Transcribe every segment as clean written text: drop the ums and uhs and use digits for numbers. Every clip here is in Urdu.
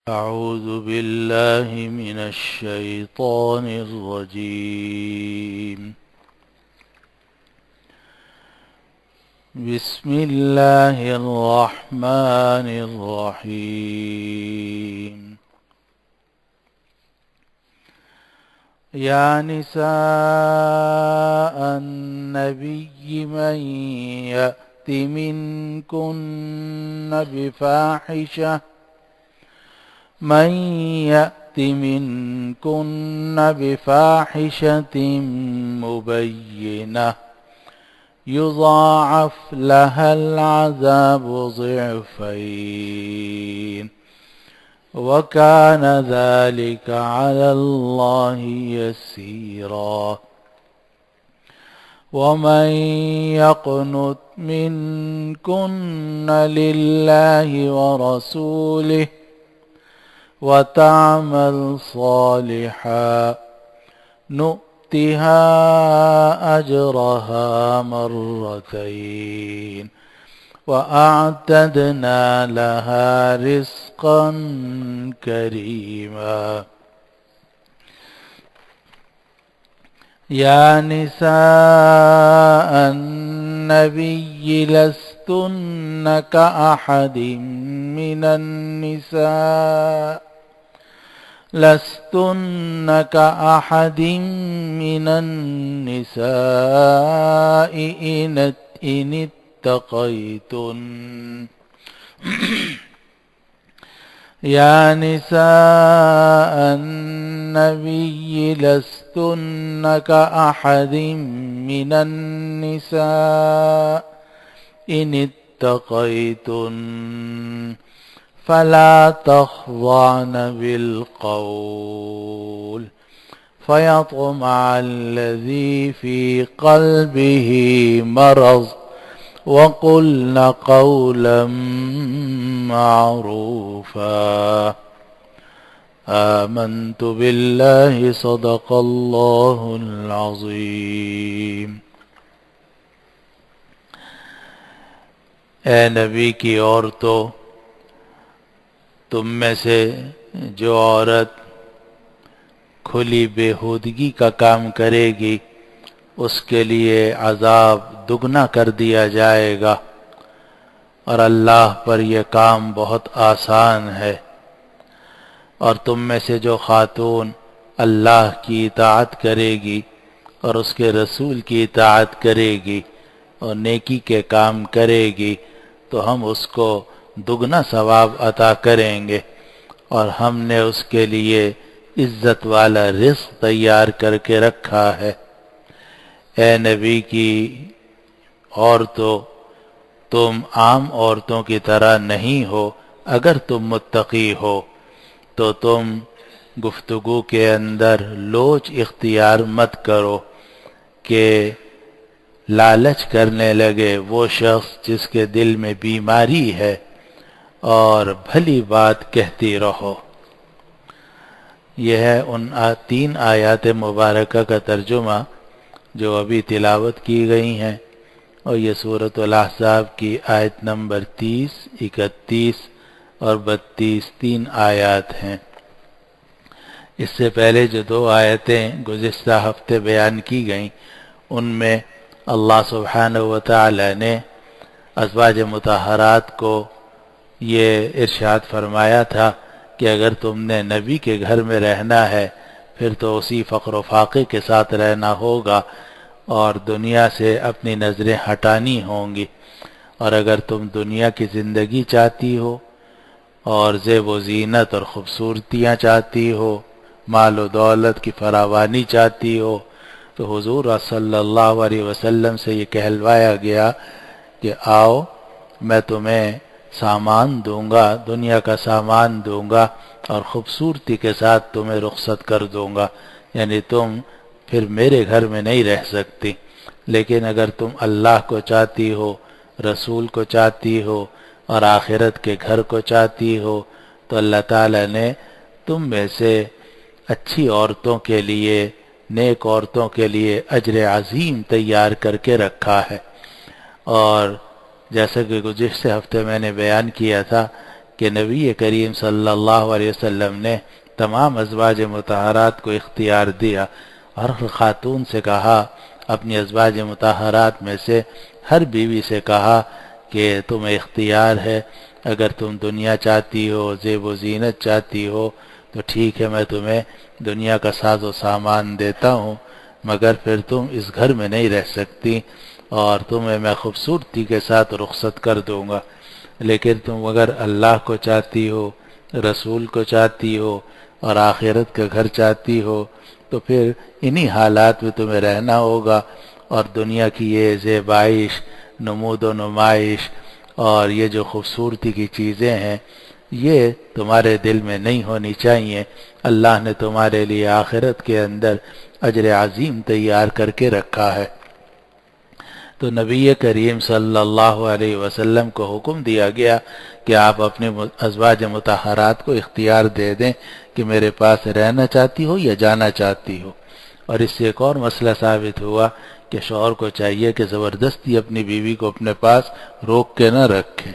أعوذ بالله من الشيطان الرجيم. بسم الله الرحمن الرحيم. يا نساء النبي من يأت منكن بفاحشة مبينة يضاعف لها العذاب ضعفين وكان ذلك على الله يسيرا. ومن يقنت منكن لله ورسوله وتعمل صالحا نؤتها أجرها مرتين وأعتدنا لها رزقا كريما. يا نساء النبي لستن كأحد من النساء إن اتقيتن. يا نساء النبي لستن كأحد من النساء إن اتقيتن فلا تخضعن بالقول فيطمع الذي في قلبه مرض وقلن قولا معروفا. آمنت بالله صدق الله العظيم. اے نبی کی عورتوں، تم میں سے جو عورت کھلی بےہودگی کا کام کرے گی اس کے لیے عذاب دگنا کر دیا جائے گا، اور اللہ پر یہ کام بہت آسان ہے۔ اور تم میں سے جو خاتون اللہ کی اطاعت کرے گی اور اس کے رسول کی اطاعت کرے گی اور نیکی کے کام کرے گی تو ہم اس کو دگنا ثواب عطا کریں گے، اور ہم نے اس کے لیے عزت والا رزق تیار کر کے رکھا ہے۔ اے نبی کی عورتوں، تم عام عورتوں کی طرح نہیں ہو۔ اگر تم متقی ہو تو تم گفتگو کے اندر لوچ اختیار مت کرو کہ لالچ کرنے لگے وہ شخص جس کے دل میں بیماری ہے، اور بھلی بات کہتی رہو۔ یہ ہے ان 3 آیات مبارکہ کا ترجمہ جو ابھی تلاوت کی گئی ہیں، اور یہ سورۃ الاحزاب کی آیت نمبر 30، 31 اور 32 3 آیات ہیں۔ اس سے پہلے جو 2 آیتیں گزشتہ ہفتے بیان کی گئیں ان میں اللہ سبحانہ وتعالی نے ازواج مطہرات کو یہ ارشاد فرمایا تھا کہ اگر تم نے نبی کے گھر میں رہنا ہے پھر تو اسی فقر و فاقے کے ساتھ رہنا ہوگا اور دنیا سے اپنی نظریں ہٹانی ہوں گی، اور اگر تم دنیا کی زندگی چاہتی ہو اور زیب و زینت اور خوبصورتیاں چاہتی ہو، مال و دولت کی فراوانی چاہتی ہو، تو حضور صلی اللہ علیہ وسلم سے یہ کہلوایا گیا کہ آؤ میں تمہیں سامان دوں گا، دنیا کا سامان دوں گا، اور خوبصورتی کے ساتھ تمہیں رخصت کر دوں گا، یعنی تم پھر میرے گھر میں نہیں رہ سکتی۔ لیکن اگر تم اللہ کو چاہتی ہو، رسول کو چاہتی ہو اور آخرت کے گھر کو چاہتی ہو تو اللہ تعالیٰ نے تم میں سے اچھی عورتوں کے لیے، نیک عورتوں کے لیے اجر عظیم تیار کر کے رکھا ہے۔ اور جیسا کہ گزشتہ ہفتے میں نے بیان کیا تھا کہ نبی کریم صلی اللہ علیہ وسلم نے تمام ازواج مطہرات کو اختیار دیا، اور ہر خاتون سے کہا، اپنی ازواج مطہرات میں سے ہر بیوی سے کہا کہ تمہیں اختیار ہے، اگر تم دنیا چاہتی ہو، زیب و زینت چاہتی ہو تو ٹھیک ہے، میں تمہیں دنیا کا ساز و سامان دیتا ہوں، مگر پھر تم اس گھر میں نہیں رہ سکتی، اور تمہیں میں خوبصورتی کے ساتھ رخصت کر دوں گا، لیکن تم اگر اللہ کو چاہتی ہو، رسول کو چاہتی ہو اور آخرت کا گھر چاہتی ہو تو پھر انہی حالات میں تمہیں رہنا ہوگا، اور دنیا کی یہ زیبائش، نمود و نمائش اور یہ جو خوبصورتی کی چیزیں ہیں یہ تمہارے دل میں نہیں ہونی چاہیے۔ اللہ نے تمہارے لیے آخرت کے اندر اجر عظیم تیار کر کے رکھا ہے۔ تو نبی کریم صلی اللہ علیہ وسلم کو حکم دیا گیا کہ آپ اپنے ازواج مطہرات کو اختیار دے دیں کہ میرے پاس رہنا چاہتی ہو یا جانا چاہتی ہو۔ اور اس سے ایک اور مسئلہ ثابت ہوا کہ شوہر کو چاہیے کہ زبردستی اپنی بیوی کو اپنے پاس روک کے نہ رکھے،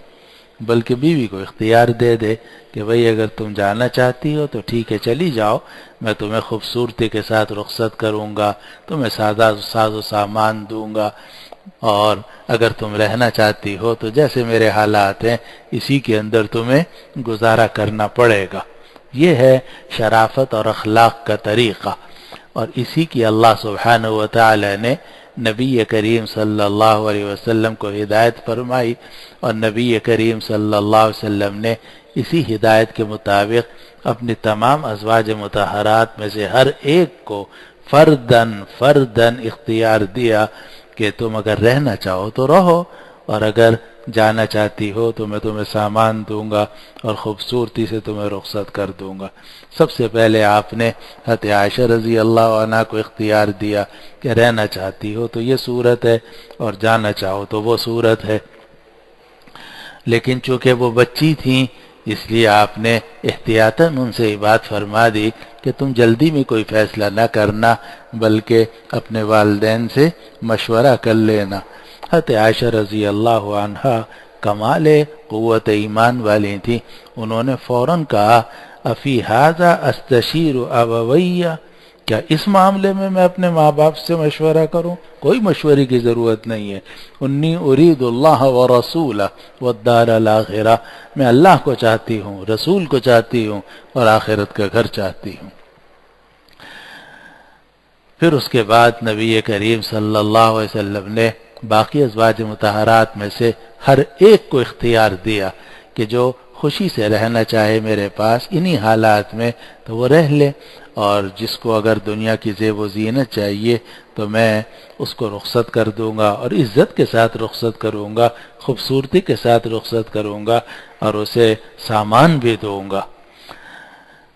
بلکہ بیوی کو اختیار دے دے کہ بھئی اگر تم جانا چاہتی ہو تو ٹھیک ہے چلی جاؤ، میں تمہیں خوبصورتی کے ساتھ رخصت کروں گا، تمہیں ساز و سامان دوں گا، اور اگر تم رہنا چاہتی ہو تو جیسے میرے حالات ہیں اسی کے اندر تمہیں گزارا کرنا پڑے گا۔ یہ ہے شرافت اور اخلاق کا طریقہ، اور اسی کی اللہ سبحانہ و تعالی نے نبی کریم صلی اللہ علیہ وسلم کو ہدایت فرمائی، اور نبی کریم صلی اللہ علیہ وسلم نے اسی ہدایت کے مطابق اپنی تمام ازواج مطہرات میں سے ہر ایک کو فردن اختیار دیا کہ تم اگر رہنا چاہو تو رہو، اور اگر جانا چاہتی ہو تو میں تمہیں سامان دوں گا اور خوبصورتی سے تمہیں رخصت کر دوں گا۔ سب سے پہلے آپ نے حضرت عائشہ رضی اللہ عنہا کو اختیار دیا کہ رہنا چاہتی ہو تو یہ صورت ہے اور جانا چاہو تو وہ صورت ہے، لیکن چونکہ وہ بچی تھیں اس لیے آپ نے احتیاطاً ان سے یہ بات فرما دی کہ تم جلدی میں کوئی فیصلہ نہ کرنا، بلکہ اپنے والدین سے مشورہ کر لینا۔ حضرت عائشہ رضی اللہ عنہا کمال قوت ایمان والی تھی، انہوں نے فوراً کہا افی ھذا استشیر ابویہ، کیا اس معاملے میں اپنے ماں باپ سے مشورہ کروں؟ کوئی مشورے کی ضرورت نہیں ہے، انی ارید اللہ ورسولہ والدار الاخرہ، میں اللہ کو چاہتی ہوں، رسول کو چاہتی ہوں اور آخرت کا گھر چاہتی ہوں۔ پھر اس کے بعد نبی کریم صلی اللہ علیہ وسلم نے باقی ازواج مطہرات میں سے ہر ایک کو اختیار دیا کہ جو خوشی سے رہنا چاہے میرے پاس انہی حالات میں تو وہ رہ لے، اور جس کو اگر دنیا کی زیب و زینت چاہیے تو میں اس کو رخصت کر دوں گا، اور عزت کے ساتھ رخصت کروں گا، خوبصورتی کے ساتھ رخصت کروں گا، اور اسے سامان بھی دوں گا۔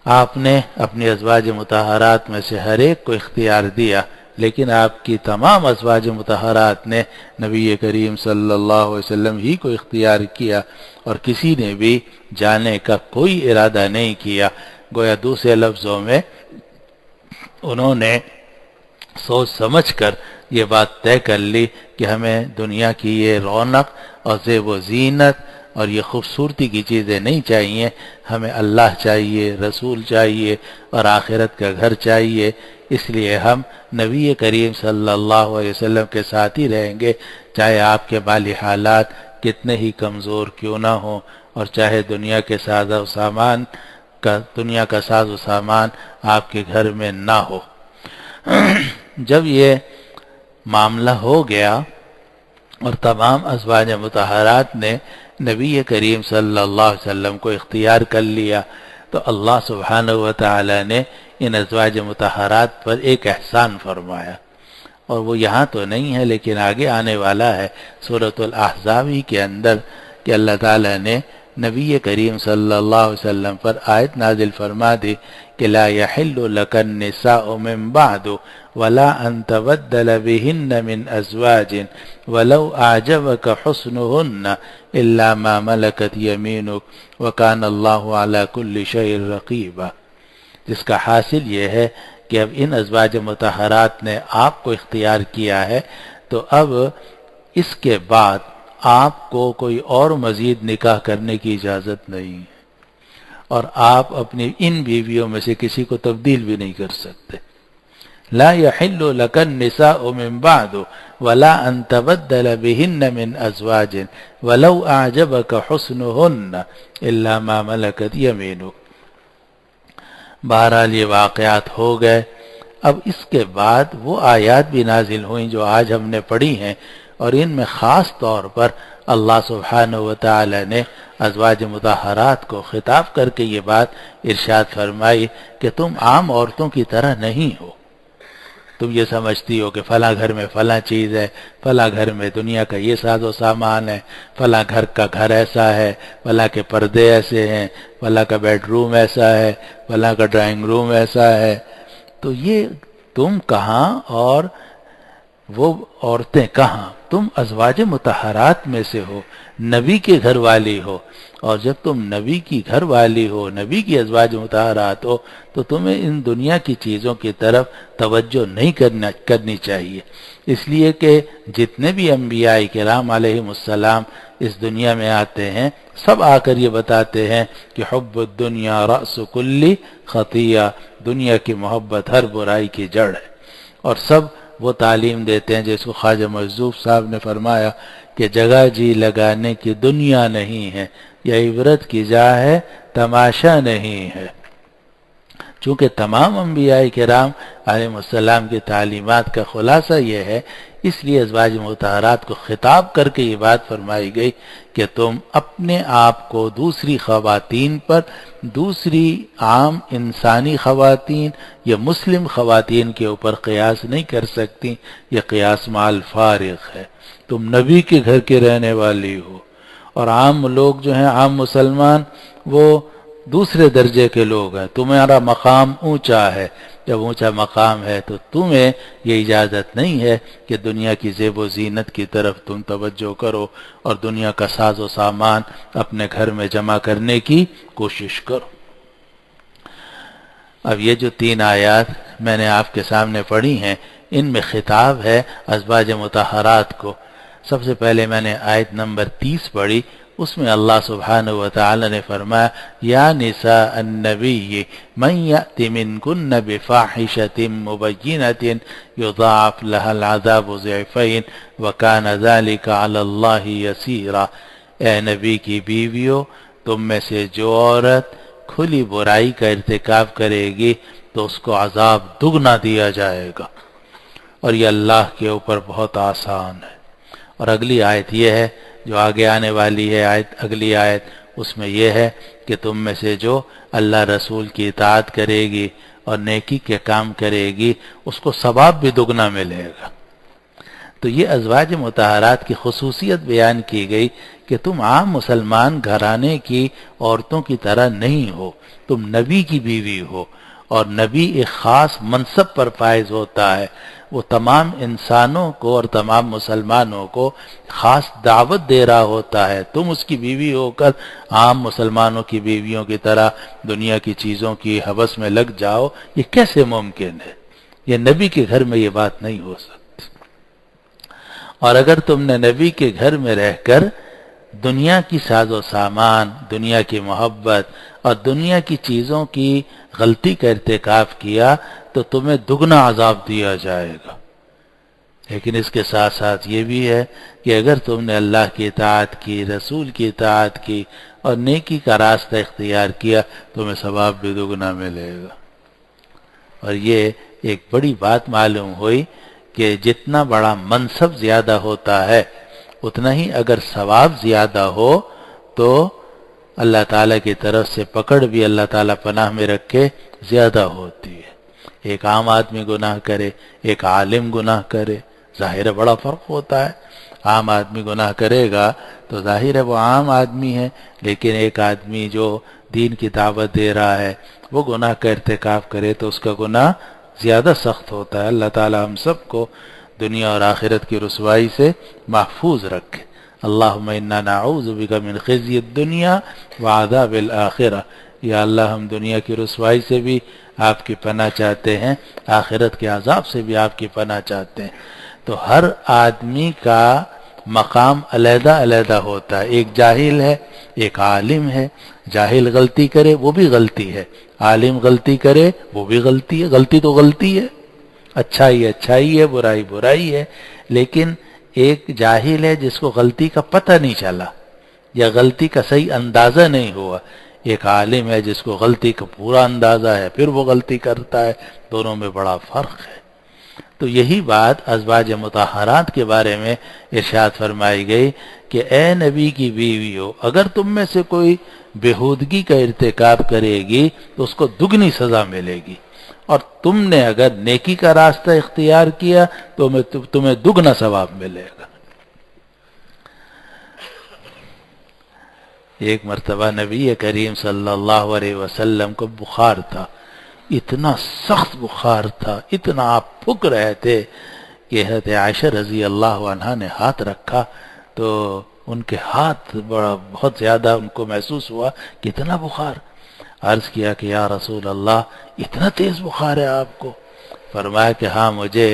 آپ نے اپنی ازواج مطہرات میں سے ہر ایک کو اختیار دیا، لیکن آپ کی تمام ازواج مطہرات نے نبی کریم صلی اللہ علیہ وسلم ہی کو اختیار کیا، اور کسی نے بھی جانے کا کوئی ارادہ نہیں کیا۔ گویا دوسرے لفظوں میں انہوں نے سوچ سمجھ کر یہ بات طے کر لی کہ ہمیں دنیا کی یہ رونق اور زیب و زینت اور یہ خوبصورتی کی چیزیں نہیں چاہیے، ہمیں اللہ چاہیے، رسول چاہیے اور آخرت کا گھر چاہیے، اس لیے ہم نبی کریم صلی اللہ علیہ وسلم کے ساتھ ہی رہیں گے، چاہے آپ کے مالی حالات کتنے ہی کمزور کیوں نہ ہوں، اور چاہے دنیا کا ساز و سامان آپ کے گھر میں نہ ہو۔ جب یہ معاملہ ہو گیا اور تمام ازواج مطہرات نے نبی کریم صلی اللہ علیہ وسلم کو اختیار کر لیا تو اللہ سبحانہ و تعالی نے ان ازواج مطہرات پر ایک احسان فرمایا، اور وہ یہاں تو نہیں ہے لیکن آگے آنے والا ہے سورۃ الاحزاب ہی کے اندر، کہ اللہ تعالی نے نبی کریم صلی اللہ علیہ وسلم پر آیت نازل فرما دی کہ لا يحل لك النساء من بعد ولا ان تبدل بهن من ازواج ولو اعجبك حسنهن الا ما ملكت يمينك وكان الله على كل شيء رقيبا، جس کا حاصل یہ ہے کہ اب ان ازواج مطہرات نے آپ کو اختیار کیا ہے تو اب اس کے بعد آپ کو کوئی اور مزید نکاح کرنے کی اجازت نہیں ہے۔ اور آپ اپنی ان بیویوں میں سے کسی کو تبدیل بھی نہیں کر سکتے. لا يحل لك النساء من بعد ولا ان تبدل بهن من ازواج ولو اعجبك حسنهن الا ما ملكت يمينك. بہرحال یہ واقعات ہو گئے. اب اس کے بعد وہ آیات بھی نازل ہوئیں جو آج ہم نے پڑھی ہیں، اور ان میں خاص طور پر اللہ سبحانہ و تعالی نے ازواج مطہرات کو خطاب کر کے یہ بات ارشاد فرمائی کہ تم عام عورتوں کی طرح نہیں ہو. تم یہ سمجھتی ہو کہ فلاں گھر میں فلاں چیز ہے، فلاں گھر میں دنیا کا یہ ساز و سامان ہے، فلاں گھر کا گھر ایسا ہے، فلاں کے پردے ایسے ہیں، فلاں کا بیڈ روم ایسا ہے، فلاں کا ڈرائنگ روم ایسا ہے. تو یہ تم کہاں اور وہ عورتیں کہاں؟ تم ازواج مطہرات میں سے ہو، نبی کے گھر والی ہو، اور جب تم نبی کی گھر والی ہو، نبی کی ازواج مطہرات ہو، تو تمہیں ان دنیا کی چیزوں کی طرف توجہ نہیں کرنی چاہیے. اس لیے کہ جتنے بھی انبیاء کرام علیہم السلام اس دنیا میں آتے ہیں، سب آ کر یہ بتاتے ہیں کہ حب الدنیا رأس کل خطیہ، دنیا کی محبت ہر برائی کی جڑ ہے. اور سب وہ تعلیم دیتے ہیں جس کو خواجہ مجذوب صاحب نے فرمایا کہ جگہ جی لگانے کی دنیا نہیں ہے، یہ عبرت کی جا ہے تماشا نہیں ہے. چونکہ تمام انبیاء کرام علیہ السلام کی تعلیمات کا خلاصہ یہ ہے، اس لیے ازواج مطہرات کو خطاب کر کے یہ بات فرمائی گئی کہ تم اپنے آپ کو دوسری خواتین پر، دوسری عام انسانی خواتین یا مسلم خواتین کے اوپر قیاس نہیں کر سکتی. یہ قیاس مال فارغ ہے. تم نبی کے گھر کے رہنے والی ہو، اور عام لوگ جو ہیں، عام مسلمان، وہ دوسرے درجے کے لوگ ہیں. تمہارا مقام اونچا ہے. جب اونچا مقام ہے تو تمہیں یہ اجازت نہیں ہے کہ دنیا کی زیب و زینت کی طرف تم توجہ کرو اور دنیا کا ساز و سامان اپنے گھر میں جمع کرنے کی کوشش کرو. اب یہ جو 3 آیات میں نے آپ کے سامنے پڑھی ہیں، ان میں خطاب ہے ازواج مطہرات کو. سب سے پہلے میں نے آیت نمبر 30 پڑھی. اس میں اللہ سبحانہ و تعالی نے فرمایا یا نساء النبی من یأت منکن بفاحشۃ مبینۃ یضاعف لها العذاب ضعفین وکان ذلک علی اللہ یسیرا. اے نبی کی بیویوں، تم میں سے جو عورت کھلی برائی کا ارتکاب کرے گی تو اس کو عذاب دگنا دیا جائے گا، اور یہ اللہ کے اوپر بہت آسان ہے. اور اگلی آیت یہ ہے جو آگے آنے والی ہے، اگلی آیت، اس میں یہ ہے کہ تم میں سے جو اللہ رسول کی اطاعت کرے گی اور نیکی کے کام کرے گی اس کو ثواب بھی دگنا ملے گا. تو یہ ازواج مطہرات کی خصوصیت بیان کی گئی کہ تم عام مسلمان گھرانے کی عورتوں کی طرح نہیں ہو، تم نبی کی بیوی ہو، اور نبی ایک خاص منصب پر فائز ہوتا ہے. وہ تمام انسانوں کو اور تمام مسلمانوں کو خاص دعوت دے رہا ہوتا ہے. تم اس کی بیوی ہو کر عام مسلمانوں کی بیویوں کی طرح دنیا کی چیزوں کی ہوس میں لگ جاؤ، یہ کیسے ممکن ہے؟ یہ نبی کے گھر میں یہ بات نہیں ہو سکتی. اور اگر تم نے نبی کے گھر میں رہ کر دنیا کی ساز و سامان، دنیا کی محبت اور دنیا کی چیزوں کی غلطی کا ارتکاب کیا تو تمہیں دگنا عذاب دیا جائے گا. لیکن اس کے ساتھ ساتھ یہ بھی ہے کہ اگر تم نے اللہ کی اطاعت کی، رسول کی اطاعت کی اور نیکی کا راستہ اختیار کیا، تمہیں ثواب بھی دگنا ملے گا. اور یہ ایک بڑی بات معلوم ہوئی کہ جتنا بڑا منصب زیادہ ہوتا ہے اتنا ہی اگر ثواب زیادہ ہو تو اللہ تعالیٰ کی طرف سے پکڑ بھی اللہ تعالیٰ پناہ میں رکھے زیادہ ہوتی ہے. ایک عام آدمی گناہ کرے، ایک عالم گناہ کرے، ظاہر ہے بڑا فرق ہوتا ہے. عام آدمی گناہ کرے گا تو ظاہر ہے وہ عام آدمی ہے، لیکن ایک آدمی جو دین کی دعوت دے رہا ہے وہ گناہ کا ارتکاب کرے تو اس کا گناہ زیادہ سخت ہوتا ہے. اللہ تعالیٰ ہم سب کو دنیا اور آخرت کی رسوائی سے محفوظ رکھے. اللہم انا نعوذ بک من خزی الدنیا وعذاب الآخرہ. یا اللہ ہم دنیا کی رسوائی سے بھی آپ کی پناہ چاہتے ہیں، آخرت کے عذاب سے بھی آپ کی پناہ چاہتے ہیں. تو ہر آدمی کا مقام علیحدہ علیحدہ ہوتا ہے. ایک جاہل ہے، ایک عالم ہے، جاہل غلطی کرے وہ بھی غلطی ہے، عالم غلطی کرے وہ بھی غلطی ہے، غلطی تو غلطی ہے، اچھائی اچھائی ہے، برائی برائی ہے، لیکن ایک جاہل ہے جس کو غلطی کا پتہ نہیں چلا یا غلطی کا صحیح اندازہ نہیں ہوا، ایک عالم ہے جس کو غلطی کا پورا اندازہ ہے پھر وہ غلطی کرتا ہے، دونوں میں بڑا فرق ہے۔ تو یہی بات ازواج مطہرات کے بارے میں ارشاد فرمائی گئی کہ اے نبی کی بیویو، اگر تم میں سے کوئی بےہودگی کا ارتکاب کرے گی تو اس کو دگنی سزا ملے گی، اور تم نے اگر نیکی کا راستہ اختیار کیا تو تمہیں دگنا ثواب ملے گا۔ ایک مرتبہ نبی کریم صلی اللہ علیہ وسلم کو بخار تھا، اتنا سخت بخار تھا، اتنا آپ پھک رہے تھے کہ حضرت عائشہ رضی اللہ عنہا نے ہاتھ رکھا تو ان کے ہاتھ بہت زیادہ ان کو محسوس ہوا کہ اتنا بخار۔ عرض کیا کہ یا رسول اللہ اتنا تیز بخار ہے آپ کو؟ فرمایا کہ ہاں، مجھے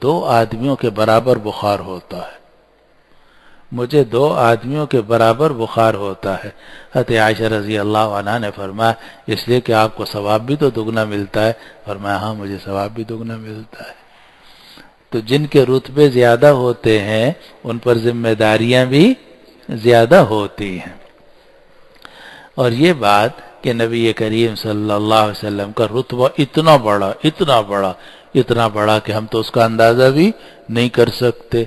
2 آدمیوں کے برابر بخار ہوتا ہے، مجھے 2 آدمیوں کے برابر بخار ہوتا ہے۔ حضرت عائشہ رضی اللہ عنہا نے فرمایا اس لیے کہ آپ کو ثواب بھی تو دگنا ملتا ہے؟ فرمایا ہاں، مجھے ثواب بھی دگنا ملتا ہے۔ تو جن کے رتبے زیادہ ہوتے ہیں ان پر ذمہ داریاں بھی زیادہ ہوتی ہیں، اور یہ بات کہ نبی کریم صلی اللہ علیہ وسلم کا رتبہ اتنا بڑا اتنا بڑا اتنا بڑا کہ ہم تو اس کا اندازہ بھی نہیں کر سکتے،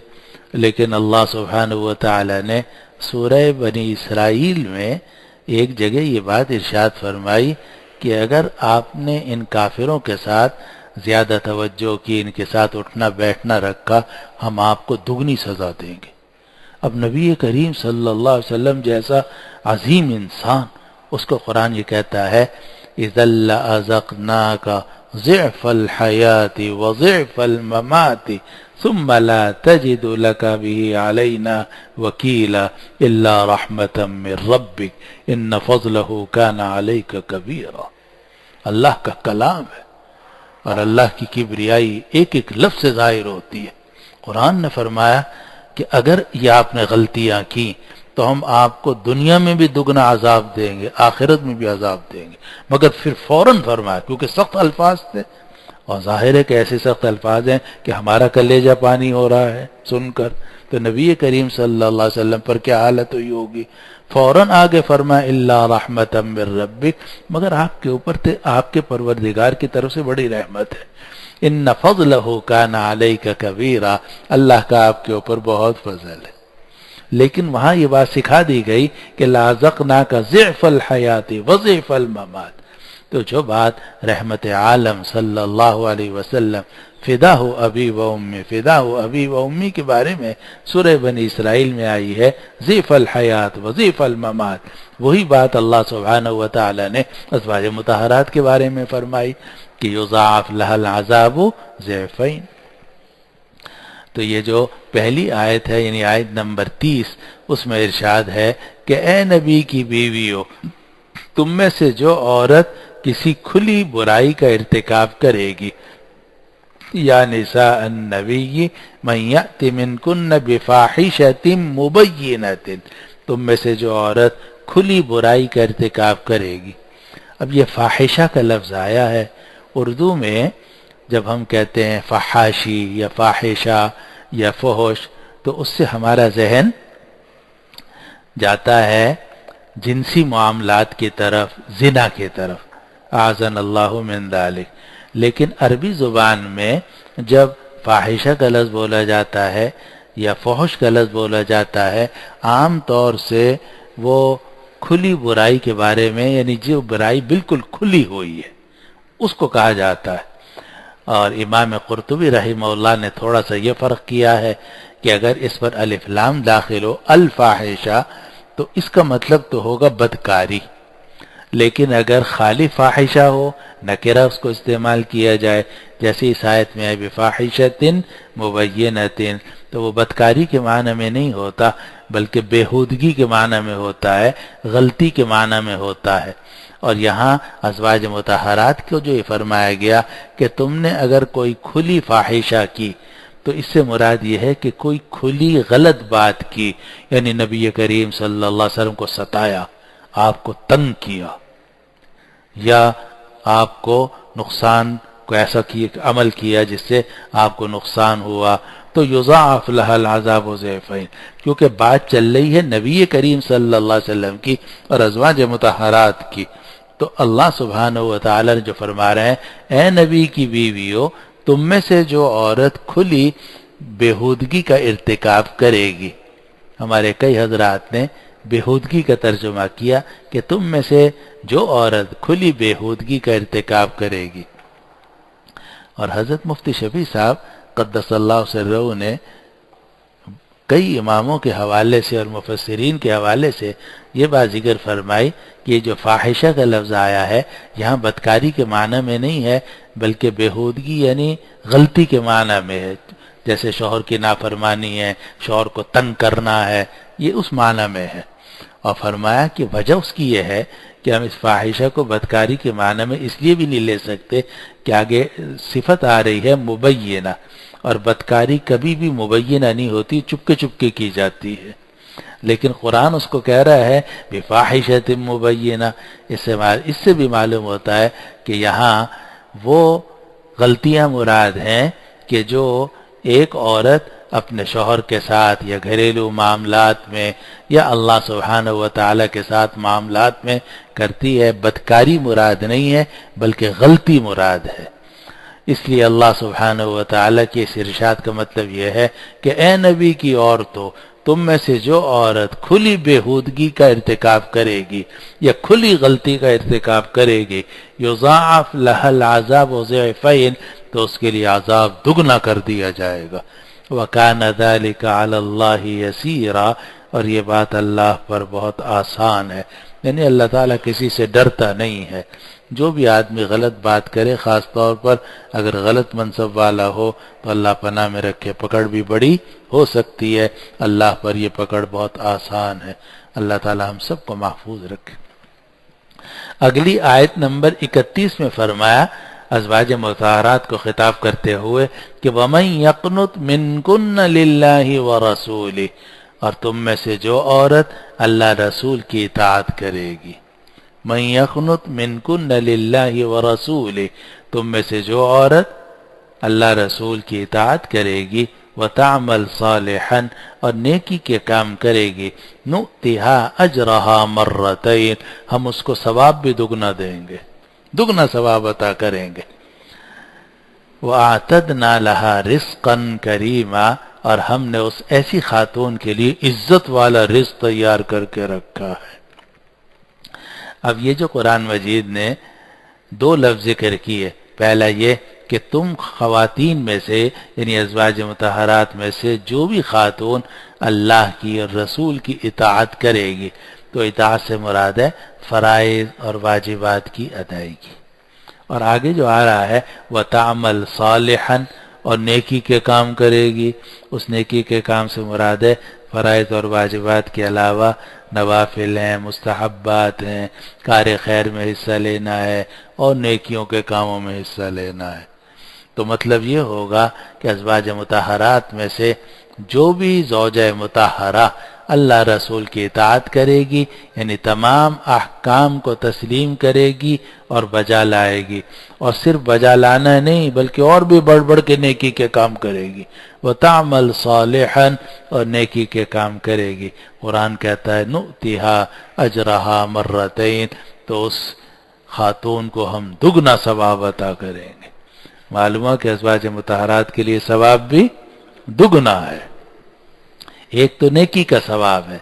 لیکن اللہ سبحانہ و تعالی نے سورہ بنی اسرائیل میں ایک جگہ یہ بات ارشاد فرمائی کہ اگر آپ نے ان کافروں کے ساتھ زیادہ توجہ کی، ان کے ساتھ اٹھنا بیٹھنا رکھا، ہم آپ کو دگنی سزا دیں گے۔ اب نبی کریم صلی اللہ علیہ وسلم جیسا عظیم انسان، اس کو قرآن یہ کہتا ہے اِذًا لَأَذَقْنَاكَ ضِعْفَ الْحَيَاةِ وَضِعْفَ الْمَمَاتِ ثُمَّ لَا تَجِدُ لَكَ بِهِ عَلَيْنَا وَكِيلًا إِلَّا رَحْمَةً مِّن رَّبِّكَ إِنَّ فَضْلَهُ كَانَ عَلَيْكَ كَبِيرًا۔ اللہ کا کلام ہے اور اللہ کی کبریائی ایک ایک لفظ سے ظاہر ہوتی ہے۔ قرآن نے فرمایا کہ اگر یہ آپ نے غلطیاں کی تو ہم آپ کو دنیا میں بھی دگنا عذاب دیں گے، آخرت میں بھی عذاب دیں گے، مگر پھر فوراً فرمایا، کیونکہ سخت الفاظ تھے، اور ظاہر ہے کہ ایسے سخت الفاظ ہیں کہ ہمارا کلیجہ پانی ہو رہا ہے سن کر، تو نبی کریم صلی اللہ علیہ وسلم پر کیا حالت ہوئی ہوگی۔ فوراً آگے فرمایا الا رحمۃ من ربک، مگر آپ کے اوپر آپ کے پروردگار کی طرف سے بڑی رحمت ہے۔ ان فضلہ کان علیک کبیرا، اللہ کا آپ کے اوپر بہت فضل ہے۔ لیکن وہاں یہ بات سکھا دی گئی کہ لازقناک ضعف الحیات وضعف الممات، تو جو بات رحمت عالم صلی اللہ علیہ وسلم فدا ہو ابی و امی، فدا ہو ابی و امی کے بارے میں سورہ بنی اسرائیل میں آئی ہے، ضعف الحیات وضعف الممات، وہی بات اللہ سبحانہ و تعالی نے ازواج مطہرات کے بارے میں فرمائی کہ یضاعف لها العذاب ضعفین۔ تو یہ جو پہلی آیت ہے یعنی آیت نمبر 30، اس میں ارشاد ہے کہ اے نبی کی بیویو، تم میں سے جو عورت کسی کھلی برائی کا ارتکاب کرے گی، یا نساء النبی من یأت منکن بفاحشۃ مبینۃ، تم میں سے جو عورت کھلی برائی کا ارتکاب کرے گی۔ اب یہ فاحشہ کا لفظ آیا ہے اردو میں، جب ہم کہتے ہیں فحاشی یا فاحشہ یا فحش تو اس سے ہمارا ذہن جاتا ہے جنسی معاملات کی طرف، زنا کی طرف، اعاذنا اللہ من ذلک۔ لیکن عربی زبان میں جب فاحشہ کا لفظ بولا جاتا ہے یا فحش کا لفظ بولا جاتا ہے، عام طور سے وہ کھلی برائی کے بارے میں، یعنی جو برائی بالکل کھلی ہوئی ہے اس کو کہا جاتا ہے۔ اور امام قرطبی رحمہ اللہ نے تھوڑا سا یہ فرق کیا ہے کہ اگر اس پر الف لام داخل ہو الفاحشہ تو اس کا مطلب تو ہوگا بدکاری، لیکن اگر خالی فاحشہ ہو، نکرہ اس کو استعمال کیا جائے، جیسے اس آیت میں ہے بفاحشۃ مبینۃ، تو وہ بدکاری کے معنی میں نہیں ہوتا بلکہ بےہودگی کے معنی میں ہوتا ہے، غلطی کے معنی میں ہوتا ہے۔ اور یہاں ازواج مطہرات کو جو یہ فرمایا گیا کہ تم نے اگر کوئی کھلی فاحشہ کی، تو اس سے مراد یہ ہے کہ کوئی کھلی غلط بات کی، یعنی نبی کریم صلی اللہ علیہ وسلم کو ستایا، آپ کو تنگ کیا یا آپ کو نقصان کو ایسا عمل کیا جس سے آپ کو نقصان ہوا تو یضاعف لها العذاب ضعفین، کیونکہ بات چل رہی ہے نبی کریم صلی اللہ علیہ وسلم کی اور ازواج مطہرات کی، تو اللہ سبحانہ و تعالی نے جو فرما رہے ہیں اے نبی کی بیویو، تم میں سے جو عورت کھلی بےہودگی کا ارتکاب کرے گی، ہمارے کئی حضرات نے بےہودگی کا ترجمہ کیا کہ تم میں سے جو عورت کھلی بےہودگی کا ارتکاب کرے گی، اور حضرت مفتی شفیع صاحب قدس اللہ سرہ نے کئی اماموں کے حوالے سے اور مفسرین کے حوالے سے یہ بات ذکر فرمائی کہ یہ جو فاحشہ کا لفظ آیا ہے یہاں بدکاری کے معنی میں نہیں ہے بلکہ بےہودگی یعنی غلطی کے معنی میں ہے، جیسے شوہر کی نافرمانی ہے، شوہر کو تنگ کرنا ہے، یہ اس معنی میں ہے۔ اور فرمایا کہ وجہ اس کی یہ ہے کہ ہم اس فاحشہ کو بدکاری کے معنی میں اس لیے بھی نہیں لے سکتے کہ آگے صفت آ رہی ہے مبینہ، اور بدکاری کبھی بھی مبینہ نہیں ہوتی، چپکے چپکے کی جاتی ہے، لیکن قرآن اس کو کہہ رہا ہے بفاحشۃ مبینہ، اس سے بھی معلوم ہوتا ہے کہ یہاں وہ غلطیاں مراد ہیں کہ جو ایک عورت اپنے شوہر کے ساتھ یا گھریلو معاملات میں یا اللہ سبحانہ و تعالی کے ساتھ معاملات میں کرتی ہے، بدکاری مراد نہیں ہے بلکہ غلطی مراد ہے۔ اس لیے اللہ سبحانہ و تعالی کے اس ارشاد کا مطلب یہ ہے کہ اے نبی کی عورتوں، تم میں سے جو عورت کھلی بےہودگی کا ارتکاب کرے گی یا کھلی غلطی کا ارتکاب کرے گی، یضاعف لها العذاب ضعفین، تو اس کے لیے عذاب دگنا کر دیا جائے گا۔ وَكَانَ ذَلِكَ عَلَى اللَّهِ يَسِيرًا، اور یہ بات اللہ پر بہت آسان ہے، یعنی اللہ تعالیٰ کسی سے ڈرتا نہیں ہے۔ جو بھی آدمی غلط بات کرے، خاص طور پر اگر غلط منصب والا ہو، تو اللہ پناہ میں رکھے، پکڑ بھی بڑی ہو سکتی ہے، اللہ پر یہ پکڑ بہت آسان ہے۔ اللہ تعالیٰ ہم سب کو محفوظ رکھے۔ اگلی آیت نمبر 31 میں فرمایا ازواج مطہرات کو خطاب کرتے ہوئے کہ وَمَن يَقْنُتْ مِنكُنَّ لِلَّهِ وَرَسُولِهِ، اور تم میں سے جو عورت اللہ رسول کی اطاعت کرے گی، من یقنت منکن للہ ورسولہ، تم میں سے جو عورت اللہ رسول کی اطاعت کرے گی، وتعمل صالحا، اور نیکی کے کام کرے گی، نؤتھا اجرہا مرتین، ہم اس کو ثواب بھی دگنا دیں گے، دگنا ثواب عطا کریں گے۔ وَأَعْتَدْنَا لَهَا رِزْقًا كَرِيمًا، اور ہم نے اس ایسی خاتون کے لیے عزت والا رزق تیار کر کے رکھا ہے۔ اب یہ جو قرآن مجید نے دو لفظ ذکر کیے، پہلا یہ کہ تم خواتین میں سے یعنی ازواج مطہرات میں سے جو بھی خاتون اللہ کی اور رسول کی اطاعت کرے گی، تو اطاعت سے مراد ہے فرائض اور واجبات کی ادائیگی، اور آگے جو آ رہا ہے وَتَعْمَلْ صَالِحًا، اور نیکی کے کام کرے گی، اس نیکی کے کام سے مراد ہے فرائض اور واجبات کے علاوہ نوافل ہیں، مستحبات ہیں، کار خیر میں حصہ لینا ہے اور نیکیوں کے کاموں میں حصہ لینا ہے۔ تو مطلب یہ ہوگا کہ ازواج مطہرات میں سے جو بھی زوجہ مطہرہ اللہ رسول کی اطاعت کرے گی، یعنی تمام احکام کو تسلیم کرے گی اور بجا لائے گی، اور صرف بجا لانا نہیں بلکہ اور بھی بڑھ بڑھ کے نیکی کے کام کرے گی، وَتَعْمَلْ صَالِحًا، اور نیکی کے کام کرے گی، قرآن کہتا ہے نُؤْتِهَا أَجْرَهَا مرتين، تو اس خاتون کو ہم دگنا ثواب عطا کریں گے۔ معلوم ہے کہ ازواج مطہرات کے لیے ثواب بھی دگنا ہے، ایک تو نیکی کا ثواب ہے،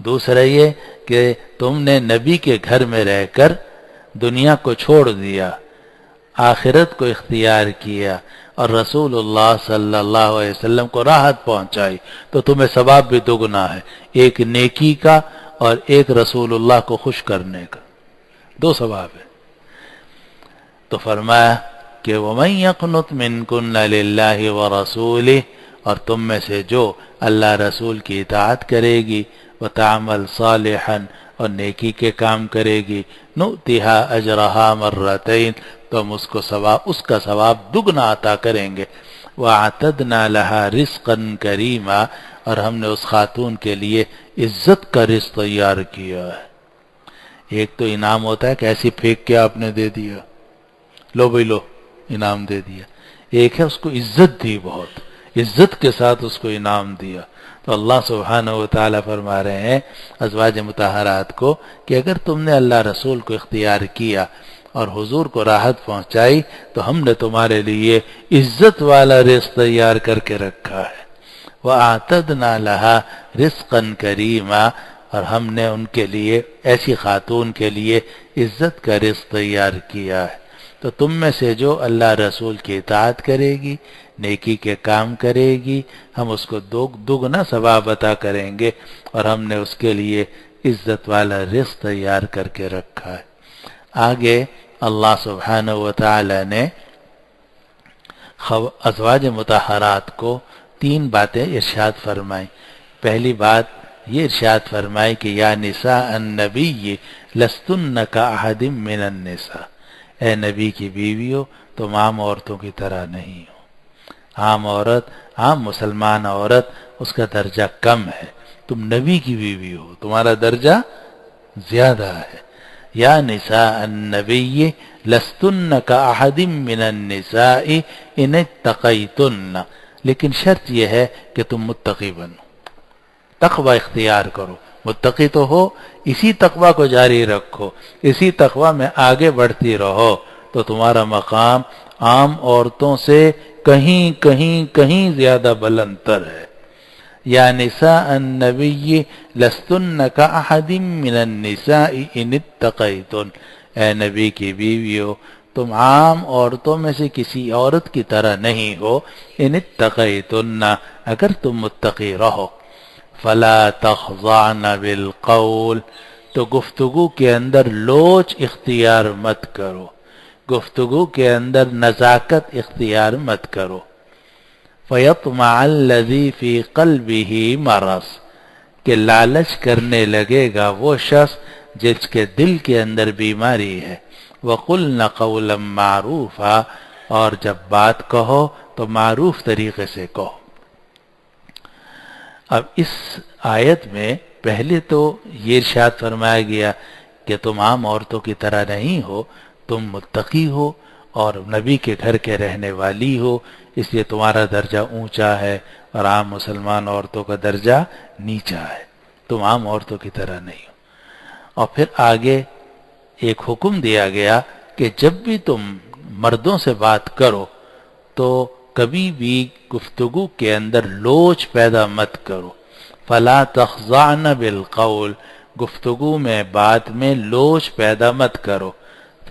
دوسرا یہ کہ تم نے نبی کے گھر میں رہ کر دنیا کو چھوڑ دیا، آخرت کو اختیار کیا اور رسول اللہ صلی اللہ علیہ وسلم کو راحت پہنچائی، تو تمہیں ثواب بھی دگنا ہے، ایک نیکی کا اور ایک رسول اللہ کو خوش کرنے کا، دو ثواب ہے۔ تو فرمایا کہ وَمَن يَقْنُتْ مِنكُنَّ لِلَّهِ وَرَسُولِهِ، اور تم میں سے جو اللہ رسول کی اطاعت کرے گی، وَتَعْمَلْ صَالِحًا، اور نیکی کے کام کرے گی، نُؤْتِهَا أَجْرَهَا مرتين، تو ہم اس کا ثواب دگنا عطا کریں گے۔ وَأَعْتَدْنَا لَهَا رِزْقًا كَرِيمًا، اور ہم نے اس خاتون کے لیے عزت کا رزق تیار کیا ہے۔ ایک تو انعام ہوتا ہے کہ ایسی پھینک کے آپ نے دے دیا، لو بھائی لو انعام دے دیا. ایک ہے اس کو عزت دی، بہت عزت کے ساتھ اس کو انعام دیا. تو اللہ سبحانہ و تعالیٰ فرما رہے ہیں ازواج مطہرات کو کہ اگر تم نے اللہ رسول کو اختیار کیا اور حضور کو راحت پہنچائی تو ہم نے تمہارے لیے عزت والا رزق تیار کر کے رکھا ہے. وَأَعْتَدْنَا لَهَا رِزْقًا كَرِيمًا، اور ہم نے ان کے لیے، ایسی خاتون کے لیے عزت کا رزق تیار کیا ہے. تو تم میں سے جو اللہ رسول کی اطاعت کرے گی، نیکی کے کام کرے گی، ہم اس کو دگنا ثواب عطا کریں گے، اور ہم نے اس کے لیے عزت والا رزق تیار کر کے رکھا ہے. آگے اللہ سبحانہ و تعالی نے ازواج مطہرات کو 3 باتیں ارشاد فرمائیں. پہلی بات یہ ارشاد فرمائی کہ یا نساء النبی لستن کاحد من النساء، اے نبی کی بیویوں تم عام عورتوں کی طرح نہیں ہو. عام عورت، عام مسلمان عورت، اس کا درجہ کم ہے. تم نبی کی بیوی ہو، تمہارا درجہ زیادہ ہے. یا نساء النبی لستن کاحد من النساء ان اتقیتن، لیکن شرط یہ ہے کہ تم متقی بنو، تقوی اختیار کرو. متقی تو ہو، اسی تقوی کو جاری رکھو، اسی تقوی میں آگے بڑھتی رہو، تو تمہارا مقام عام عورتوں سے کہیں زیادہ بلند تر ہے. یا نساء النبی لستن کاحد من النساء ان اتقیتن، اے نبی کی بیویو تم عام عورتوں میں سے کسی عورت کی طرح نہیں ہو. ان اتقیتن، اگر تم متقی رہو. فلا تخضعن بالقول، تو گفتگو کے اندر لوچ اختیار مت کرو، گفتگو کے اندر نزاکت اختیار مت کرو. فیطمع الذی فی قلبہ مرض، کہ لالچ کرنے لگے گا وہ شخص جس کے دل کے اندر بیماری ہے. وقلن قولا معروفا، اور جب بات کہو تو معروف طریقے سے کہو. اب اس آیت میں پہلے تو یہ ارشاد فرمایا گیا کہ تم عام عورتوں کی طرح نہیں ہو، تم متقی ہو اور نبی کے گھر کے رہنے والی ہو، اس لیے تمہارا درجہ اونچا ہے اور عام مسلمان عورتوں کا درجہ نیچا ہے. تم عام عورتوں کی طرح نہیں ہو. اور پھر آگے ایک حکم دیا گیا کہ جب بھی تم مردوں سے بات کرو تو کبھی بھی گفتگو کے اندر لوچ پیدا مت کرو. فلا تخضعن بالقول، گفتگو میں بات میں لوچ پیدا مت کرو.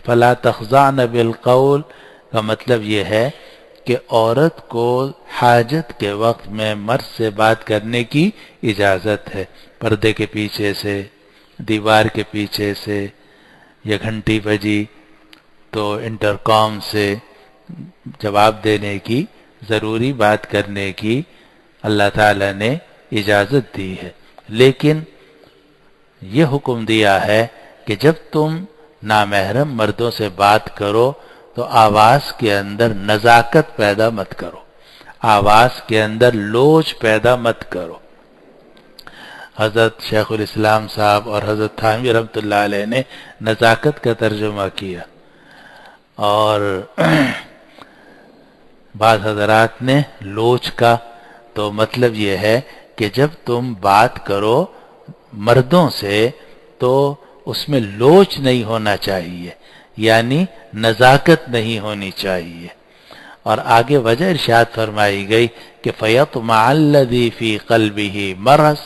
فلا تخضعن بالقول کا مطلب یہ ہے کہ عورت کو حاجت کے وقت میں مرد سے بات کرنے کی اجازت ہے، پردے کے پیچھے سے، دیوار کے پیچھے سے، یا گھنٹی بجی تو انٹرکام سے جواب دینے کی، ضروری بات کرنے کی اللہ تعالی نے اجازت دی ہے. لیکن یہ حکم دیا ہے کہ جب تم نامحرم مردوں سے بات کرو تو آواز کے اندر نزاکت پیدا مت کرو، آواز کے اندر لوچ پیدا مت کرو. حضرت شیخ الاسلام صاحب اور حضرت تھانوی رحمۃ اللہ علیہ نے نزاکت کا ترجمہ کیا، اور بعض حضرات نے لوچ کا. تو مطلب یہ ہے کہ جب تم بات کرو مردوں سے تو اس میں لوچ نہیں ہونا چاہیے، یعنی نزاکت نہیں ہونی چاہیے. اور آگے وجہ ارشاد فرمائی گئی کہ فیطمع الذی فی قلبہ مرض،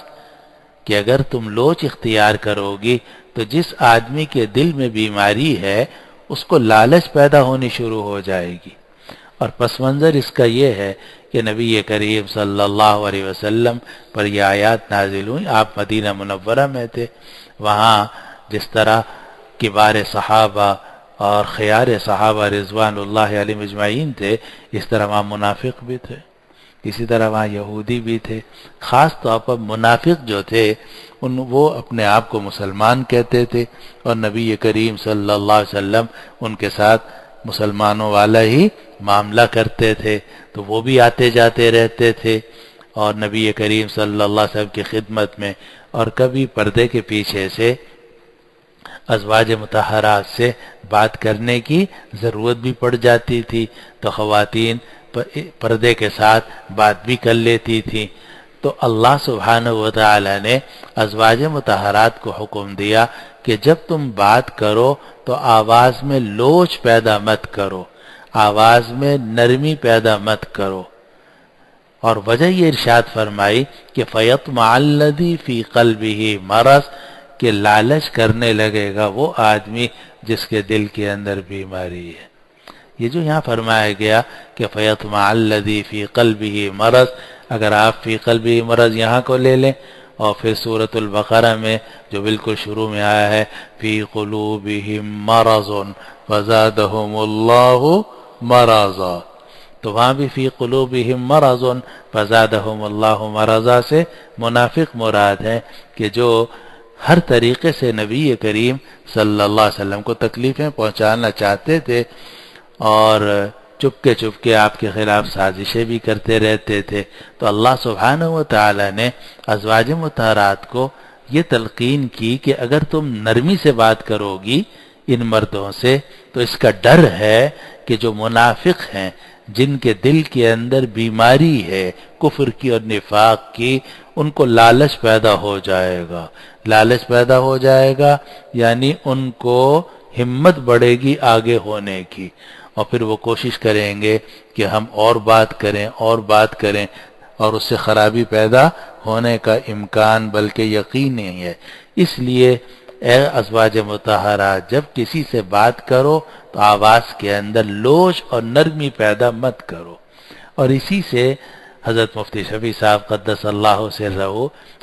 کہ اگر تم لوچ اختیار کرو گی تو جس آدمی کے دل میں بیماری ہے اس کو لالچ پیدا ہونی شروع ہو جائے گی. اور پس منظر اس کا یہ ہے کہ نبی کریم صلی اللہ علیہ وسلم پر یہ آیات نازل ہوئی. آپ مدینہ منورہ میں تھے، وہاں جس طرح کبار صحابہ اور خیار صحابہ رضوان اللہ علیہم اجمعین تھے، اس طرح وہاں منافق بھی تھے، اسی طرح وہاں یہودی بھی تھے. خاص طور پر منافق جو تھے وہ اپنے آپ کو مسلمان کہتے تھے، اور نبی کریم صلی اللہ علیہ وسلم ان کے ساتھ مسلمانوں والا ہی معاملہ کرتے تھے، تو وہ بھی آتے جاتے رہتے تھے اور نبی کریم صلی اللہ علیہ وسلم کی خدمت میں، اور کبھی پردے کے پیچھے سے ازواج مطہرات سے بات کرنے کی ضرورت بھی پڑ جاتی تھی تو خواتین پردے کے ساتھ بات بھی کر لیتی تھی. تو اللہ سبحانہ و تعالی نے ازواج مطہرات کو حکم دیا کہ جب تم بات کرو تو آواز میں لوچ پیدا مت کرو، آواز میں نرمی پیدا مت کرو. اور وجہ یہ ارشاد فرمائی کہ فَيَطْمَعَ الَّذِي فِي قَلْبِهِ مَرَضٌ، کہ لالچ کرنے لگے گا وہ آدمی جس کے دل کے اندر بیماری ہے. یہ جو یہاں فرمایا گیا کہ فَيَطْمَعَ الَّذِي فِي قَلْبِهِ مَرَضٌ، اگر آپ فی قلبی مرض یہاں کو لے لیں اور پھر سورۃ البقرہ میں جو بالکل شروع میں آیا ہے فی قلوبہم مرض فزادہم اللہ مرضا، تو وہاں بھی فی قلوبہم مرض فزادہم اللہ مرضا سے منافق مراد ہے کہ جو ہر طریقے سے نبی کریم صلی اللہ علیہ وسلم کو تکلیفیں پہنچانا چاہتے تھے اور چپکے آپ کے خلاف سازشیں بھی کرتے رہتے تھے. تو اللہ سبحانہ و تعالی نے ازواج مطہرات کو یہ تلقین کی کہ اگر تم نرمی سے بات کرو گی ان مردوں سے تو اس کا ڈر ہے کہ جو منافق ہیں، جن کے دل کے اندر بیماری ہے کفر کی اور نفاق کی، ان کو لالچ پیدا ہو جائے گا. لالچ پیدا ہو جائے گا یعنی ان کو ہمت بڑھے گی آگے ہونے کی، اور پھر وہ کوشش کریں گے کہ ہم اور بات کریں اور اس سے خرابی پیدا ہونے کا امکان بلکہ یقین نہیں ہے. اس لیے اے ازواج مطہرات جب کسی سے بات کرو تو آواز کے اندر لوچ اور نرمی پیدا مت کرو. اور اسی سے حضرت مفتی شفیع صاحب قدس اللہ سرہ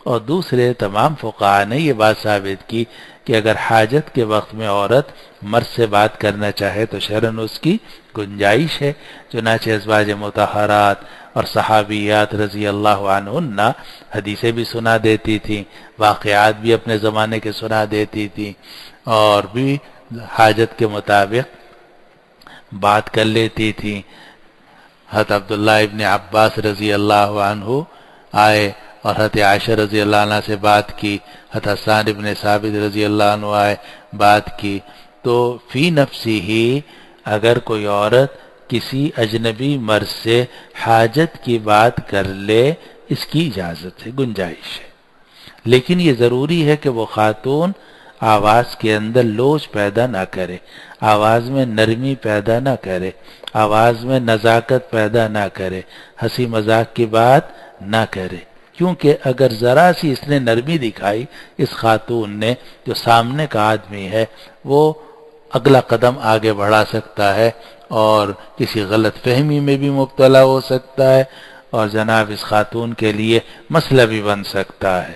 اور دوسرے تمام فقہاء نے یہ بات ثابت کی کہ اگر حاجت کے وقت میں عورت مرد سے بات کرنا چاہے تو شرعاً اس کی گنجائش ہے. چنانچہ ازواج مطہرات اور صحابیات رضی اللہ عنہن حدیثیں بھی سنا دیتی تھیں، واقعات بھی اپنے زمانے کے سنا دیتی تھیں اور بھی حاجت کے مطابق بات کر لیتی تھیں. حضرت عبداللہ ابن عباس رضی اللہ عنہ آئے اور حضرت عائشہ رضی اللہ عنہ سے بات کی، حضرت حسان ابن ثابت رضی اللہ عنہ آئے بات کی. تو فی نفسی ہی اگر کوئی عورت کسی اجنبی مرد سے حاجت کی بات کر لے اس کی اجازت ہے، گنجائش ہے، لیکن یہ ضروری ہے کہ وہ خاتون آواز کے اندر لوچ پیدا نہ کرے، آواز میں نرمی پیدا نہ کرے، آواز میں نزاکت پیدا نہ کرے، ہنسی مذاق کی بات نہ کرے. کیونکہ اگر ذرا سی اس نے نرمی دکھائی اس خاتون نے، جو سامنے کا آدمی ہے وہ اگلا قدم آگے بڑھا سکتا ہے اور کسی غلط فہمی میں بھی مبتلا ہو سکتا ہے اور جناب اس خاتون کے لیے مسئلہ بھی بن سکتا ہے.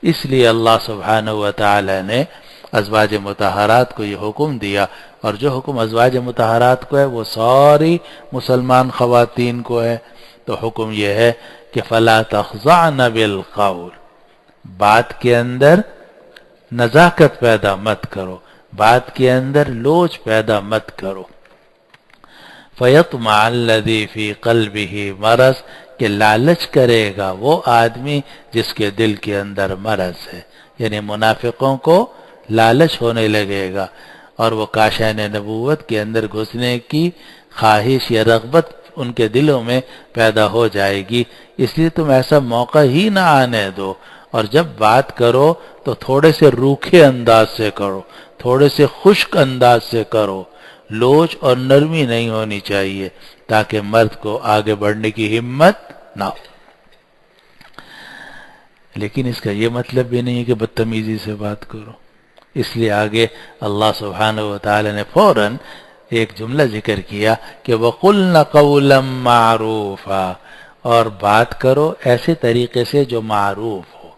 اس لیے اللہ سبحانہ و تعالی نے ازواج مطہرات کو یہ حکم دیا، اور جو حکم ازواج مطہرات کو ہے وہ ساری مسلمان خواتین کو ہے. تو حکم یہ ہے کہ فلا تخضعن بالقول، بات کے اندر نزاکت پیدا مت کرو، بات کے اندر لوچ پیدا مت کرو. فَيَطْمَعَ الَّذِي فِي قَلْبِهِ مَرَضٌ، کہ لالچ کرے گا وہ آدمی جس کے دل کے اندر مرض ہے، یعنی منافقوں کو لالچ ہونے لگے گا اور وہ کاشان نبوت کے اندر گھسنے کی خواہش یا رغبت ان کے دلوں میں پیدا ہو جائے گی. اس لیے تم ایسا موقع ہی نہ آنے دو، اور جب بات کرو تو تھوڑے سے روکھے انداز سے کرو، تھوڑے سے خشک انداز سے کرو، لوچ اور نرمی نہیں ہونی چاہیے تاکہ مرد کو آگے بڑھنے کی ہمت نہ ہو. لیکن اس کا یہ مطلب بھی نہیں ہے کہ بدتمیزی سے بات کرو. اس لیے آگے اللہ سبحانہ و تعالی نے فوراً ایک جملہ ذکر کیا کہ وَقُلْنَ قَوْلًا مَعْرُوفًا، اور بات کرو ایسے طریقے سے جو معروف ہو.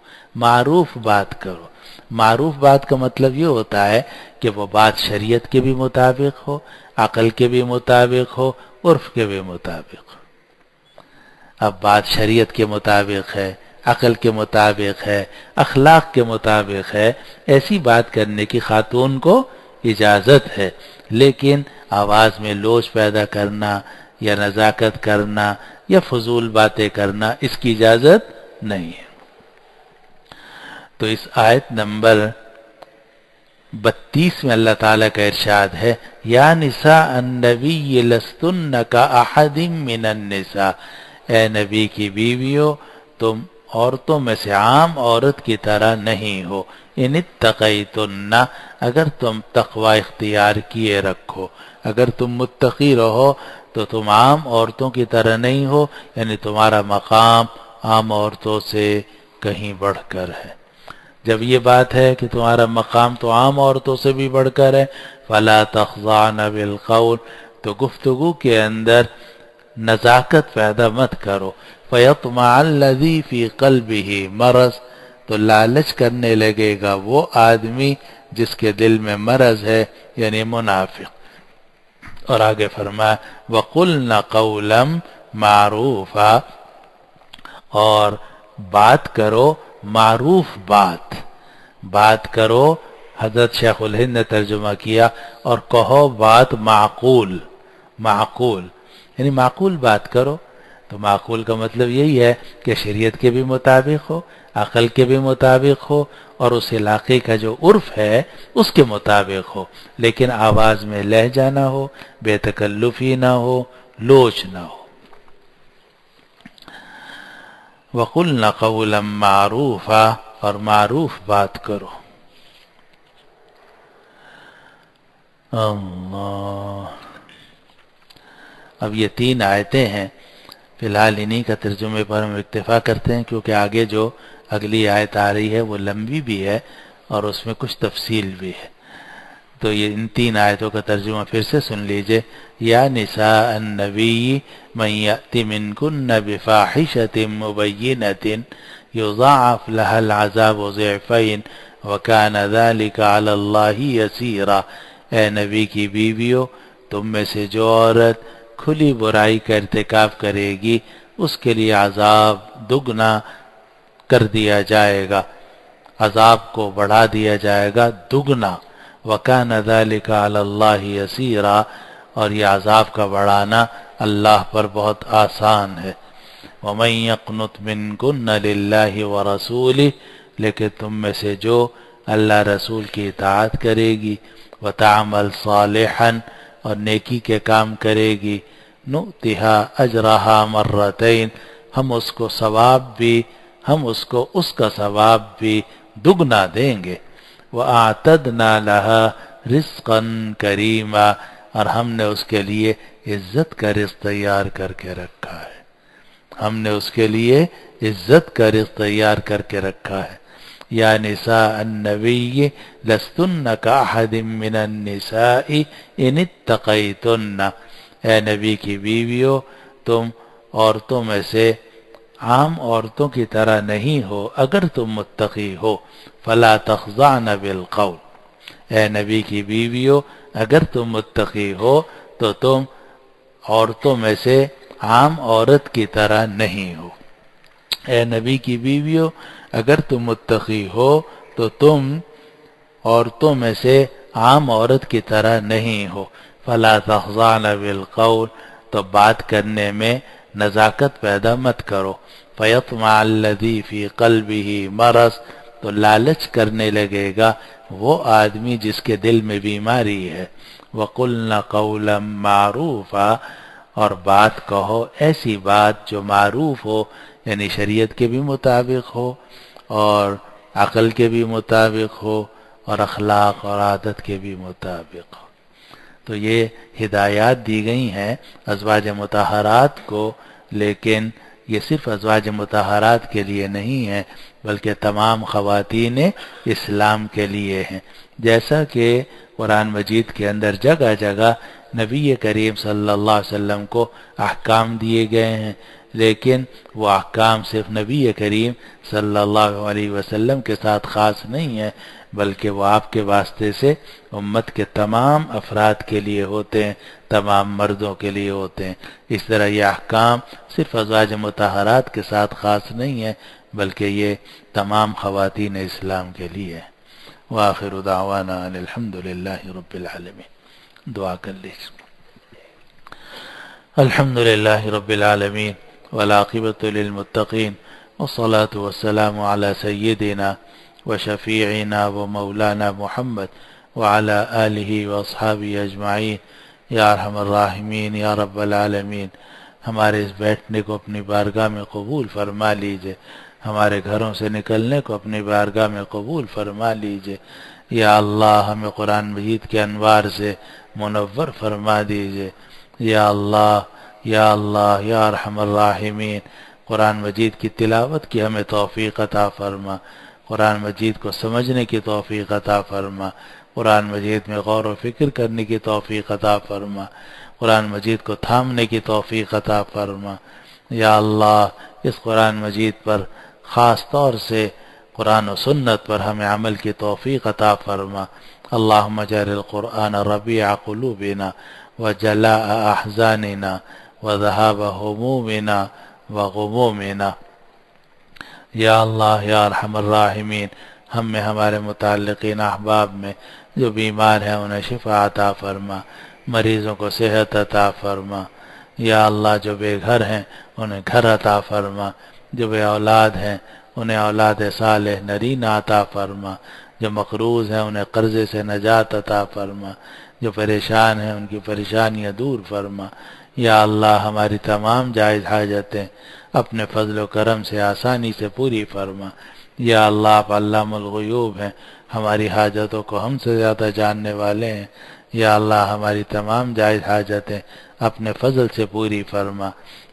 معروف بات کرو. معروف بات کا مطلب یہ ہوتا ہے کہ وہ بات شریعت کے بھی مطابق ہو، عقل کے بھی مطابق ہو، عرف کے بھی مطابق ہو. اب بات شریعت کے مطابق ہے، عقل کے مطابق ہے، اخلاق کے مطابق ہے، ایسی بات کرنے کی خاتون کو اجازت ہے، لیکن آواز میں لوچ پیدا کرنا یا نزاکت کرنا یا فضول باتیں کرنا اس کی اجازت نہیں ہے. تو اس آیت نمبر 32 میں اللہ تعالیٰ کا ارشاد ہے یا نساء النبی لستن کاحد من النساء، اے نبی کی بیویوں تم عورتوں میں سے عام عورت کی طرح نہیں ہو، ان اتقیتن، اگر تم تقوی اختیار کیے رکھو، اگر تم متقی رہو تو تم عام عورتوں کی طرح نہیں ہو، یعنی تمہارا مقام عام عورتوں سے کہیں بڑھ کر ہے۔ جب یہ بات ہے کہ تمہارا مقام تو عام عورتوں سے بھی بڑھ کر ہے، فلا تخضعن بالقول، تو گفتگو کے اندر نزاکت پیدا مت کرو، فیطمع الذی فی قلبہ مرض، تو لالچ کرنے لگے گا وہ آدمی جس کے دل میں مرض ہے، یعنی منافق۔ اور آگے فرمایا وَقُلْنَ قَوْلًا مَعْرُوفًا، اور بات کرو معروف بات کرو، حضرت شیخ الہند نے ترجمہ کیا، اور کہو بات معقول یعنی معقول بات کرو۔ تو معقول کا مطلب یہی ہے کہ شریعت کے بھی مطابق ہو، عقل کے بھی مطابق ہو، اور اس علاقے کا جو عرف ہے اس کے مطابق ہو، لیکن آواز میں لہجہ نہ ہو، بے تکلفی نہ ہو، لوچ نہ ہو۔ وَقُلْنَ قَوْلًا مَعْرُوفًا، اور معروف بات کرو۔ اللہ، اب یہ 3 آیتیں ہیں، فی الحال انہی کا ترجمے پر ہم اکتفا کرتے ہیں، کیونکہ آگے جو اگلی آیت آ رہی ہے وہ لمبی بھی ہے اور اس میں کچھ تفصیل بھی ہے۔ تو یہ ان 3 آیتوں کا ترجمہ پھر سے سن لیجئے۔ یا نساء النبی من یأت منکن بفاحشۃ مبینۃ یضاعف لها العذاب ضعفین وکان ذلک علی اللہ یسیرا، اے نبی کی بیویوں تم میں سے جو عورت کھلی برائی کا ارتکاب کرے گی اس کے لیے عذاب دگنا کر دیا جائے گا، عذاب کو بڑھا دیا جائے گا دگنا، وَكَانَ ذَلِكَ عَلَى اللَّهِ يَسِيرًا، اور یہ عذاب کا بڑھانا اللہ پر بہت آسان ہے۔ وَمَن يَقْنُتْ مِنكُنَّ لِلَّهِ وَرَسُولِهِ، لیکن تم میں سے جو اللہ رسول کی اطاعت کرے گی، وَتَعْمَلْ صَالِحًا، اور نیکی کے کام کرے گی، نُؤْتِهَا أَجْرَهَا مَرَّتَيْن، ہم اس کو اس کا ثواب بھی دگنا دیں گے۔ وَأَعْتَدْنَا لَهَا رِزْقًا كَرِيمًا، اور ہم نے اس کے لیے عزت کا رزق تیار کر کے رکھا ہے، ہم نے اس کے لیے عزت کا رزق تیار کر کے رکھا ہے۔ یا نساء النبی لستن کاحد من النساء ان اتقیتن، اے نبی کی بیویوں تم عورتوں میں سے عام عورتوں کی طرح نہیں ہو اگر تم متقی ہو، فلا تخضعن بالقول، اے نبی کی بیویوں اگر تم متقی ہو تو تم عورتوں میں سے عام عورت کی طرح نہیں ہو، اے نبی کی بیویوں اگر تم متقی ہو تو تم عورتوں میں سے عام عورت کی طرح نہیں ہو، فلا تخضعن بالقول، تو بات کرنے میں نزاکت پیدا مت کرو، فیطمع الذی فی قلبہ مرض، تو لالچ کرنے لگے گا وہ آدمی جس کے دل میں بیماری ہے۔ وَقُلْنَ قَوْلًا مَعْرُوفًا، اور بات کہو ایسی بات جو معروف ہو، یعنی شریعت کے بھی مطابق ہو اور عقل کے بھی مطابق ہو اور اخلاق اور عادت کے بھی مطابق ہو۔ تو یہ ہدایات دی گئی ہیں ازواج مطہرات کو، لیکن یہ صرف ازواج مطہرات کے لیے نہیں ہے بلکہ تمام خواتین اسلام کے لیے ہیں، جیسا کہ قرآن مجید کے اندر جگہ جگہ نبی کریم صلی اللہ علیہ وسلم کو احکام دیے گئے ہیں، لیکن وہ احکام صرف نبی کریم صلی اللہ علیہ وسلم کے ساتھ خاص نہیں ہے بلکہ وہ آپ کے واسطے سے امت کے تمام افراد کے لیے ہوتے ہیں، تمام مردوں کے لیے ہوتے ہیں۔ اس طرح یہ احکام صرف ازواج مطہرات کے ساتھ خاص نہیں ہے بلکہ یہ تمام خواتین اسلام کے لیے ہے۔ وآخر دعوانا ان الحمد للہ رب العالمین۔ دعا کر لیجیے۔ الحمد للہ رب العالمین والعاقبۃ للمتقین والصلاة والسلام علی سیدنا وشفیعنا ومولانا محمد وعلى آلہ واصحابہ اجمعین یا ارحم الراحمین یا رب العالمین۔ ہمارے اس بیٹھنے کو اپنی بارگاہ میں قبول فرما لیجئے، ہمارے گھروں سے نکلنے کو اپنی بارگاہ میں قبول فرما لیجئے۔ یا اللہ ہمیں قرآن مجید کے انوار سے منور فرما دیجئے۔ یا اللہ یا اللہ یا ارحم الراحمین، قرآن مجید کی تلاوت کی ہمیں توفیق عطا فرما، قرآن مجید کو سمجھنے کی توفیق عطا فرما، قرآن مجید میں غور و فکر کرنے کی توفیق عطا فرما، قرآن مجید کو تھامنے کی توفیق عطا فرما۔ یا اللہ اس قرآن مجید پر خاص طور سے قرآن و سنت پر ہمیں عمل کی توفیق عطا فرما۔ اللہم اجعل القرآن ربیع قلوبنا وجلاء احزاننا وذہاب ہمومنا وغمومنا۔ یا اللہ یا ارحم الراحمین، ہم میں ہمارے متعلقین احباب میں جو بیمار ہیں انہیں شفا عطا فرما، مریضوں کو صحت عطا فرما۔ یا اللہ جو بے گھر ہیں انہیں گھر عطا فرما، جو بے اولاد ہیں انہیں اولاد صالح نرینہ عطا فرما، جو مقروض ہیں انہیں قرضے سے نجات عطا فرما، جو پریشان ہیں ان کی پریشانیاں دور فرما۔ یا اللہ ہماری تمام جائز حاجتیں اپنے فضل و کرم سے آسانی سے پوری فرما۔ یا اللہ آپ علام الغیوب ہیں، ہماری حاجتوں کو ہم سے زیادہ جاننے والے ہیں۔ یا اللہ ہماری تمام جائز حاجتیں اپنے فضل سے پوری فرما،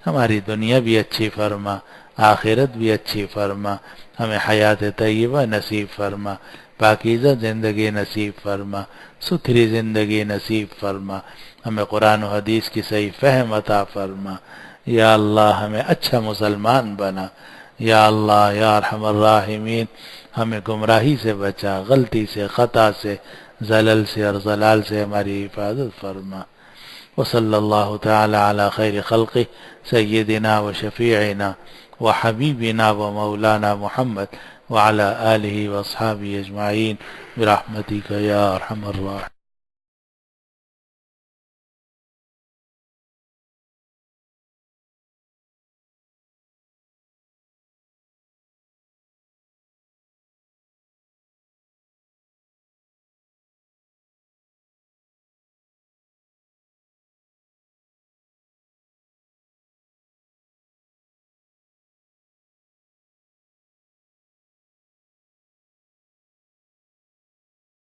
ہماری دنیا بھی اچھی فرما، آخرت بھی اچھی فرما، ہمیں حیات طیبہ نصیب فرما، پاکیزہ زندگی نصیب فرما، ستھری زندگی نصیب فرما، ہمیں قرآن و حدیث کی صحیح فہم عطا فرما۔ یا اللہ ہمیں اچھا مسلمان بنا۔ یا اللہ یا ارحم الراحمین، ہمیں گمراہی سے بچا، غلطی سے، خطا سے، زلل سے اور ضلال سے ہماری حفاظت فرما۔ وصلی اللہ تعالی علی خیر خلقہ سیدنا و شفیعنا و حبیبنا و مولانا محمد وعلی آلہ واصحابہ اجمعین برحمتک یا ارحم الراحمین۔